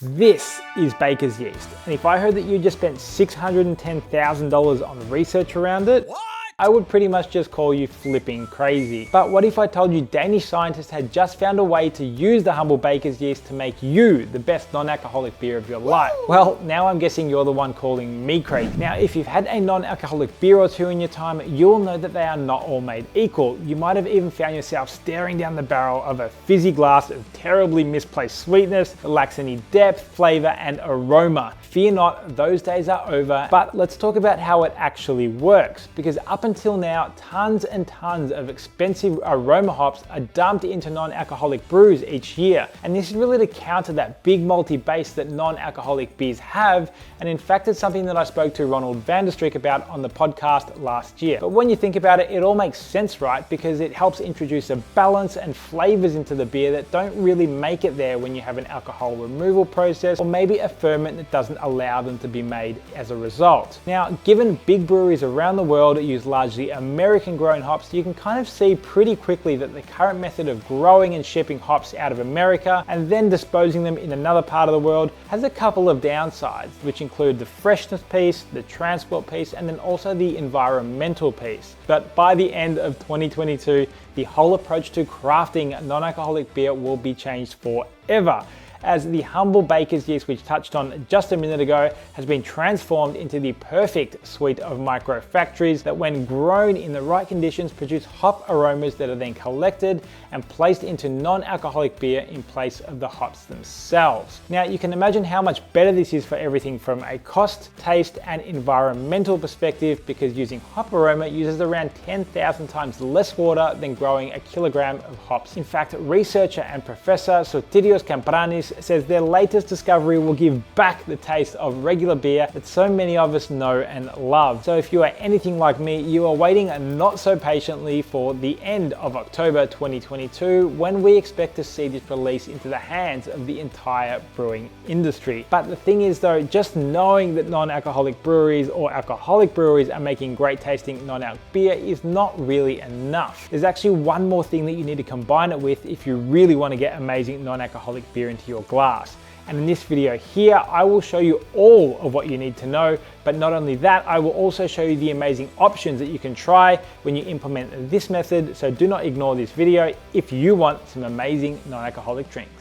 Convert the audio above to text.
This is baker's yeast, and if I heard that you just spent $610,000 on research around it, I would pretty much just call you flipping crazy. But what if I told you Danish scientists had just found a way to use the humble baker's yeast to make you the best non-alcoholic beer of your life? Well, now I'm guessing you're the one calling me crazy. Now, if you've had a non-alcoholic beer or two in your time, you'll know that they are not all made equal. You might have even found yourself staring down the barrel of a fizzy glass of terribly misplaced sweetness that lacks any depth, flavor, and aroma. Fear not, those days are over, but let's talk about how it actually works, because up until now, tons and tons of expensive aroma hops are dumped into non-alcoholic brews each year. And this is really to counter that big malty base that non-alcoholic beers have. And in fact, it's something that I spoke to Ronald van der Streek about on the podcast last year. But when you think about it, it all makes sense, right? Because it helps introduce a balance and flavors into the beer that don't really make it there when you have an alcohol removal process, or maybe a ferment that doesn't allow them to be made as a result. Now, given big breweries around the world use largely American grown hops, you can kind of see pretty quickly that the current method of growing and shipping hops out of America and then disposing them in another part of the world has a couple of downsides, which include the freshness piece, the transport piece, and then also the environmental piece. But by the end of 2022, the whole approach to crafting non-alcoholic beer will be changed forever, as the humble baker's yeast, which touched on just a minute ago, has been transformed into the perfect suite of micro factories that, when grown in the right conditions, produce hop aromas that are then collected and placed into non-alcoholic beer in place of the hops themselves. Now, you can imagine how much better this is for everything from a cost, taste, and environmental perspective, because using hop aroma uses around 10,000 times less water than growing a kilogram of hops. In fact, researcher and professor Sotirios Kampranis says their latest discovery will give back the taste of regular beer that so many of us know and love. So if you are anything like me, you are waiting not so patiently for the end of October 2022, when we expect to see this release into the hands of the entire brewing industry. But the thing is though, just knowing that non-alcoholic breweries or alcoholic breweries are making great tasting non-alc beer is not really enough. There's actually one more thing that you need to combine it with if you really want to get amazing non-alcoholic beer into your glass. And in this video here, I will show you all of what you need to know. But not only that, I will also show you the amazing options that you can try when you implement this method. So do not ignore this video if you want some amazing non-alcoholic drinks.